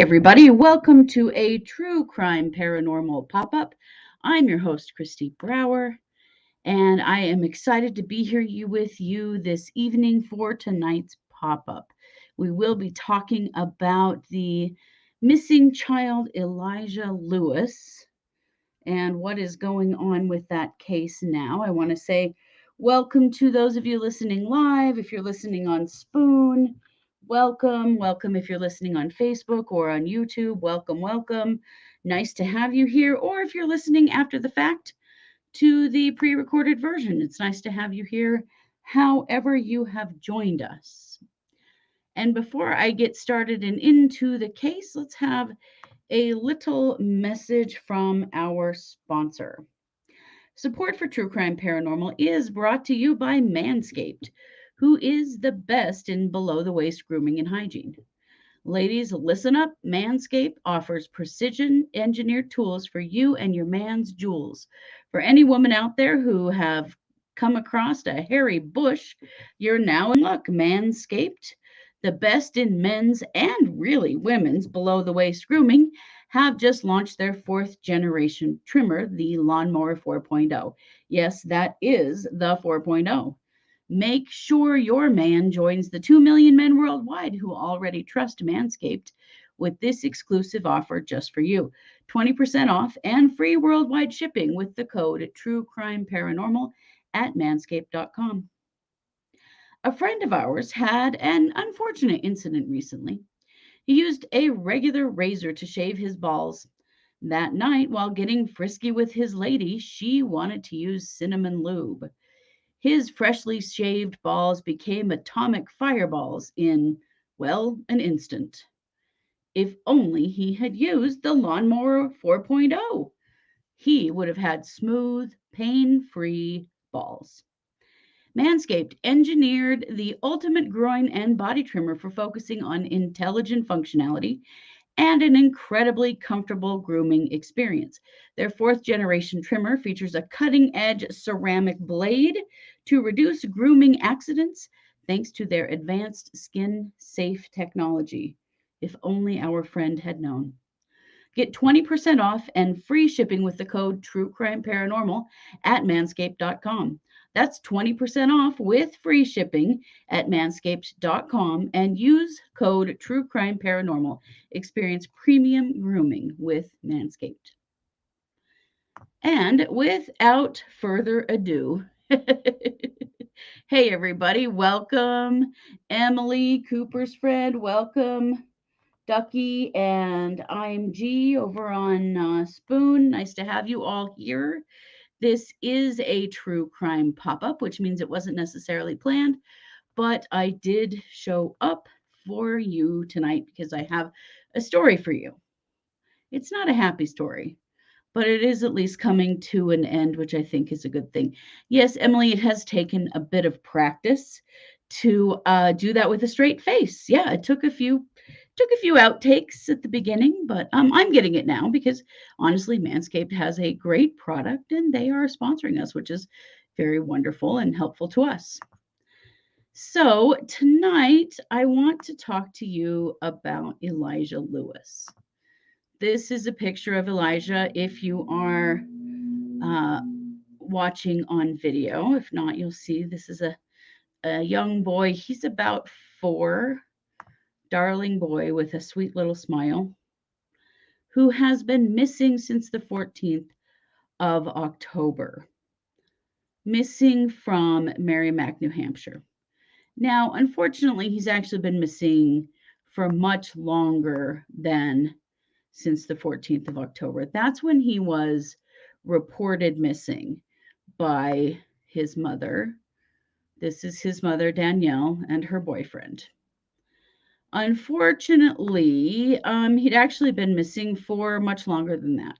everybody. Welcome to a true crime paranormal pop up. I'm your host, Christy Brower, and I am excited to be here with you this evening for tonight's pop up. We will be talking about the missing child, Elijah Lewis, and what is going on with that case now. I want to say welcome to those of you listening live. If you're listening on Spoon, welcome. Welcome if you're listening on Facebook or on YouTube. Welcome, welcome. Nice to have you here. Or if you're listening after the fact to the pre recorded version, it's nice to have you here, however, you have joined us. And before I get started and into the case, let's have a little message from our sponsor. Support for True Crime Paranormal is brought to you by Manscaped, who is the best in below the waist grooming and hygiene. Ladies, listen up. Manscaped offers precision engineered tools for you and your man's jewels. For any woman out there who have come across a hairy bush, you're now in luck. Manscaped, the best in men's and really women's below the waist grooming, have just launched their fourth generation trimmer, the Lawnmower 4.0. Yes, that is the 4.0. Make sure your man joins the 2 million men worldwide who already trust Manscaped with this exclusive offer just for you. 20% off and free worldwide shipping with the code TrueCrimeParanormal at manscaped.com. A friend of ours had an unfortunate incident recently. He used a regular razor to shave his balls. That night, while getting frisky with his lady, she wanted to use cinnamon lube. His freshly shaved balls became atomic fireballs in, well, an instant. If only he had used the Lawnmower 4.0, he would have had smooth, pain-free balls. Manscaped engineered the ultimate groin and body trimmer for focusing on intelligent functionality and an incredibly comfortable grooming experience. Their fourth generation trimmer features a cutting edge ceramic blade to reduce grooming accidents thanks to their advanced skin safe technology. If only our friend had known. Get 20% off and free shipping with the code TrueCrimeParanormal at manscaped.com. That's 20% off with free shipping at manscaped.com and use code TrueCrimeParanormal. Experience premium grooming with Manscaped. And without further ado, hey everybody, welcome Emily, Cooper's friend, welcome Ducky, and I'm G over on Spoon. Nice to have you all here. This is a true crime pop-up, which means it wasn't necessarily planned, but I did show up for you tonight because I have a story for you. It's not a happy story, but it is at least coming to an end, which I think is a good thing. Yes, Emily, it has taken a bit of practice to do that with a straight face. Yeah, it took a few outtakes at the beginning, but I'm getting it now because honestly, Manscaped has a great product and they are sponsoring us, which is very wonderful and helpful to us. So tonight, I want to talk to you about Elijah Lewis. This is a picture of Elijah if you are uh, watching on video. If not, you'll see this is a young boy. He's about 4, darling boy with a sweet little smile, who has been missing since the 14th of October, missing from Merrimack, New Hampshire. Now, unfortunately, he's actually been missing for much longer than since the 14th of October. That's when he was reported missing by his mother. This is his mother, Danielle, and her boyfriend. Unfortunately, he'd actually been missing for much longer than that.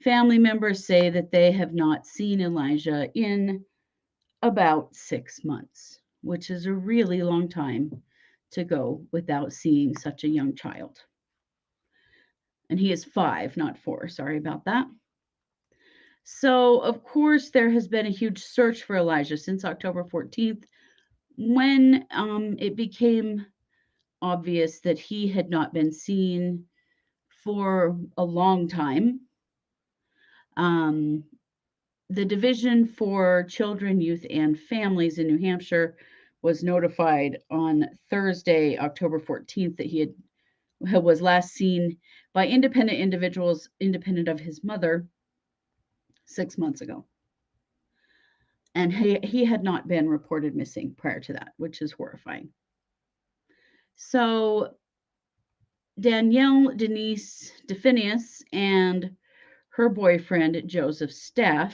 Family members say that they have not seen Elijah in about 6 months, which is a really long time to go without seeing such a young child. And he is 5, not 4. Sorry about that. So, of course, there has been a huge search for Elijah since October 14th when it became obvious that he had not been seen for a long time. The Division for Children, Youth, and Families in New Hampshire was notified on Thursday, October 14th, that he was last seen by independent individuals, independent of his mother, 6 months ago. And he had not been reported missing prior to that, which is horrifying. So Danielle Denise DeFinius and her boyfriend, Joseph Staff,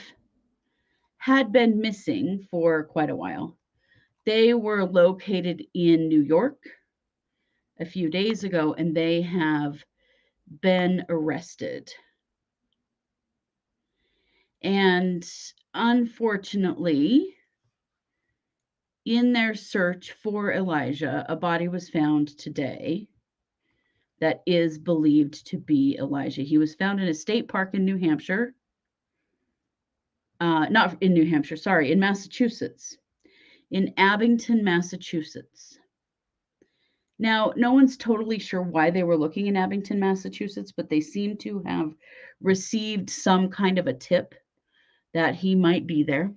had been missing for quite a while. They were located in New York a few days ago, and they have been arrested. And unfortunately, in their search for Elijah, a body was found today that is believed to be Elijah. He was found in a state park in New Hampshire. Not in New Hampshire, sorry, in Massachusetts, in Abington, Massachusetts. Now, no one's totally sure why they were looking in Abington, Massachusetts, but they seem to have received some kind of a tip that he might be there.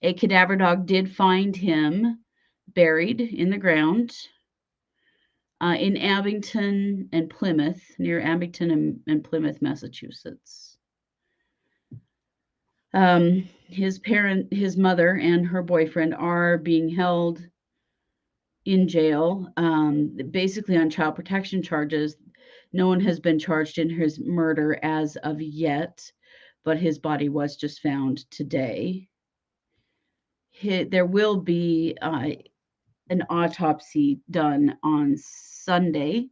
A cadaver dog did find him buried in the ground in Abington and Plymouth, near Abington and Plymouth, Massachusetts. His mother and her boyfriend are being held in jail, basically on child protection charges. No one has been charged in his murder as of yet, but his body was just found today. There will be an autopsy done on Sunday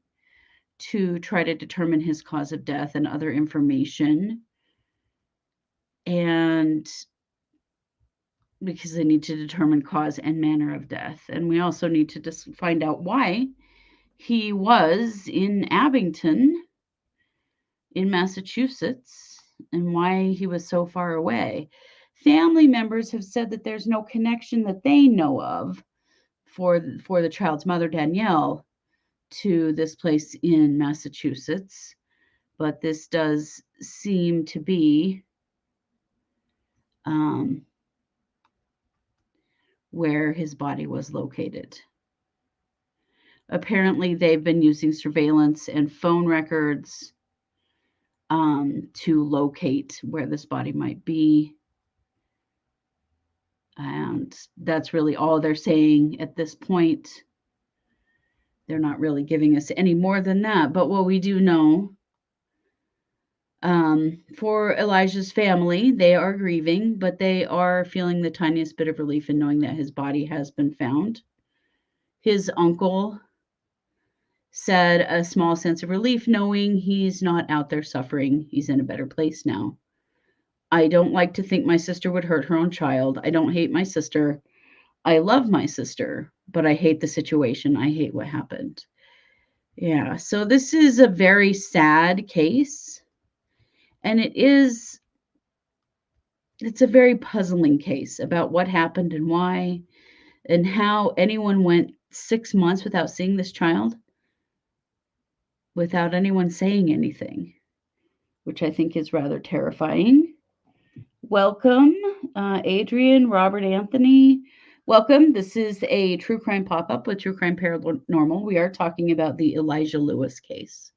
to try to determine his cause of death and other information. And because they need to determine cause and manner of death. And we also need to just find out why he was in Abington in Massachusetts and why he was so far away. Family members have said that there's no connection that they know of for the child's mother, Danielle, to this place in Massachusetts. But this does seem to be where his body was located. Apparently, they've been using surveillance and phone records to locate where this body might be. And that's really all they're saying at this point. They're not really giving us any more than that. But what we do know, for Elijah's family, they are grieving, but they are feeling the tiniest bit of relief in knowing that his body has been found. His uncle said a small sense of relief knowing he's not out there suffering. He's in a better place now. I don't like to think my sister would hurt her own child. I don't hate my sister. I love my sister, but I hate the situation. I hate what happened. Yeah, so this is a very sad case. And it's a very puzzling case about what happened and why and how anyone went 6 months without seeing this child, without anyone saying anything, which I think is rather terrifying. Welcome, Adrian, Robert Anthony. Welcome. This is a true crime pop-up with True Crime Paranormal. We are talking about the Elijah Lewis case.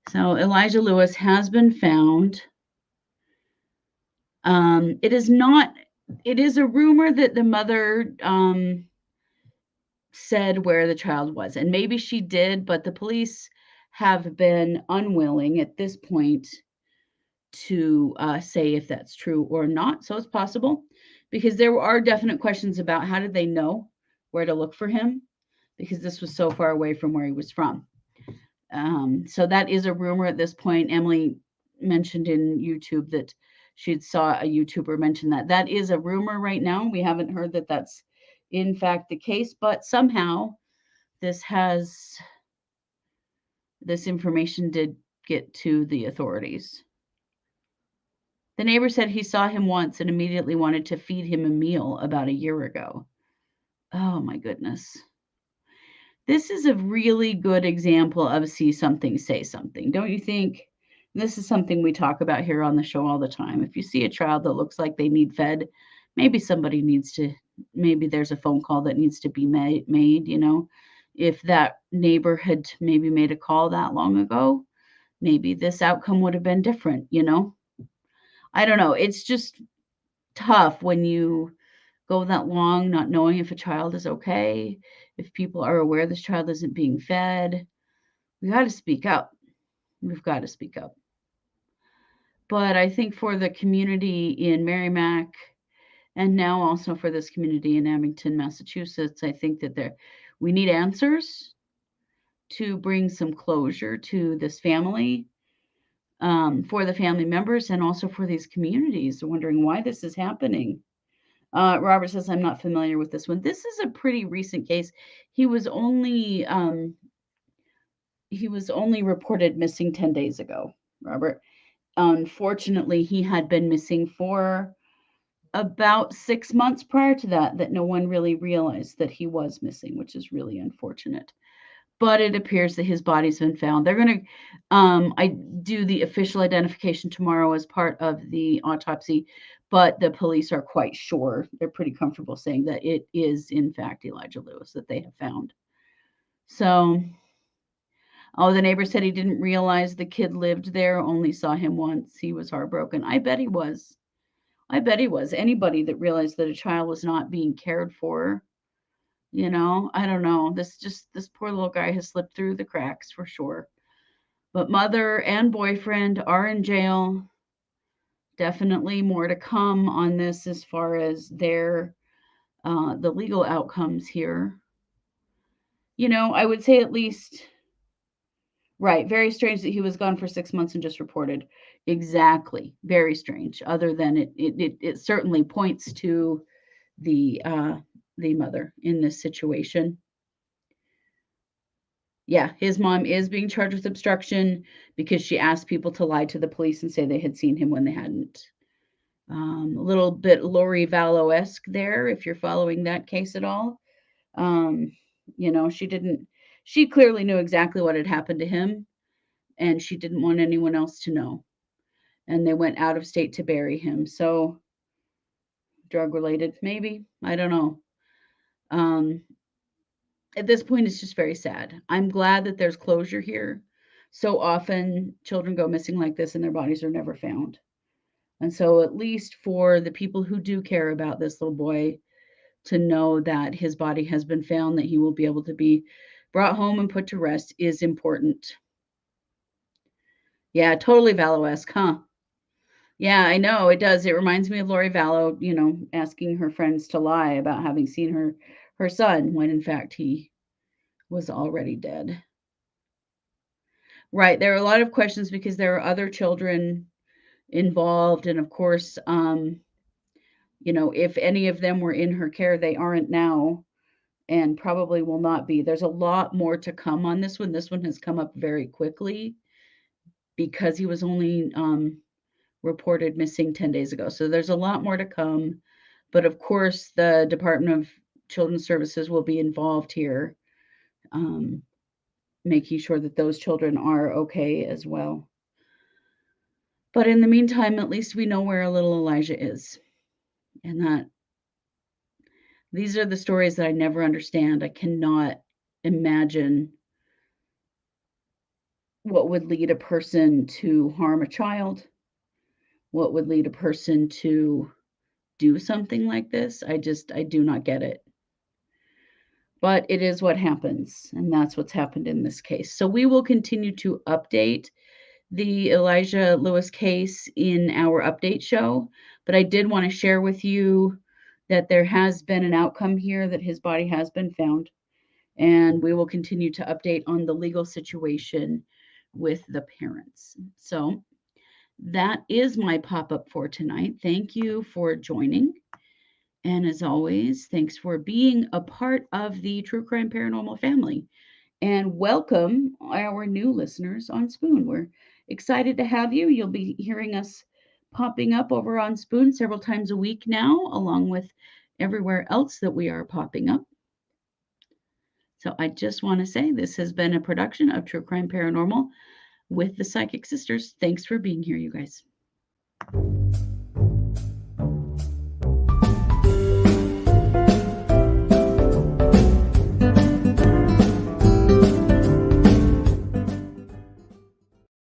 So Elijah Lewis has been found. It is a rumor that the mother said where the child was, and maybe she did, but the police have been unwilling at this point to say if that's true or not. So it's possible, because there are definite questions about how did they know where to look for him, because this was so far away from where he was from. So that is a rumor at this point. Emily mentioned in YouTube that she saw a YouTuber mention that. That is a rumor right now. We haven't heard that that's in fact the case, but somehow this information did get to the authorities. The neighbor said he saw him once and immediately wanted to feed him a meal about a year ago. Oh my goodness. This is a really good example of see something, say something, don't you think? This is something we talk about here on the show all the time. If you see a child that looks like they need fed, maybe somebody needs to, maybe there's a phone call that needs to be made, you know. If that neighbor had maybe made a call that long ago, maybe this outcome would have been different, you know. I don't know. It's just tough when you go that long not knowing if a child is okay, if people are aware this child isn't being fed. We got to speak up. We've got to speak up. But I think for the community in Merrimack and now also for this community in Abington, Massachusetts, I think that we need answers to bring some closure to this family, for the family members and also for these communities wondering why this is happening. Robert says, I'm not familiar with this one. This is a pretty recent case. He was only reported missing 10 days ago, Robert. Unfortunately, he had been missing for about 6 months prior to that no one really realized that he was missing, which is really unfortunate. But it appears that his body's been found. They're going to I do the official identification tomorrow as part of the autopsy, but the police are quite sure. They're pretty comfortable saying that it is, in fact, Elijah Lewis that they have found. So, oh, the neighbor said he didn't realize the kid lived there, only saw him once. He was heartbroken. I bet he was. I bet he was. Anybody that realized that a child was not being cared for, you know, I don't know. This poor little guy has slipped through the cracks for sure. But mother and boyfriend are in jail. Definitely more to come on this as far as the legal outcomes here. You know, I would say at least, right, very strange that he was gone for 6 months and just reported. Exactly, very strange. Other than it certainly points to the mother in this situation. Yeah, his mom is being charged with obstruction because she asked people to lie to the police and say they had seen him when they hadn't. A little bit Lori Vallow-esque there, if you're following that case at all. Um, you know, she clearly knew exactly what had happened to him, and she didn't want anyone else to know. And they went out of state to bury him. So, drug related, maybe. I don't know. At this point, it's just very sad. I'm glad that there's closure here. So often, children go missing like this and their bodies are never found. And so, at least for the people who do care about this little boy, to know that his body has been found, that he will be able to be brought home and put to rest is important. Yeah, totally Vallow-esque, huh? Yeah, I know it does. It reminds me of Lori Vallow, you know, asking her friends to lie about having seen her son when in fact he was already dead. Right, there are a lot of questions because there are other children involved, and of course, you know, if any of them were in her care, they aren't now and probably will not be. There's a lot more to come on this one. This one has come up very quickly because he was only reported missing 10 days ago. So there's a lot more to come. But of course, the Department of Children's Services will be involved here, making sure that those children are okay as well. But in the meantime, at least we know where little Elijah is. And that these are the stories that I never understand. I cannot imagine what would lead a person to harm a child, what would lead a person to do something like this. I do not get it. But it is what happens, and that's what's happened in this case. So we will continue to update the Elijah Lewis case in our update show, but I did want to share with you that there has been an outcome here, that his body has been found, and we will continue to update on the legal situation with the parents. So that is my pop-up for tonight. Thank you for joining. And as always, thanks for being a part of the True Crime Paranormal family. And welcome our new listeners on Spoon. We're excited to have you. You'll be hearing us popping up over on Spoon several times a week now, along with everywhere else that we are popping up. So I just want to say this has been a production of True Crime Paranormal with the Psychic Sisters. Thanks for being here, you guys.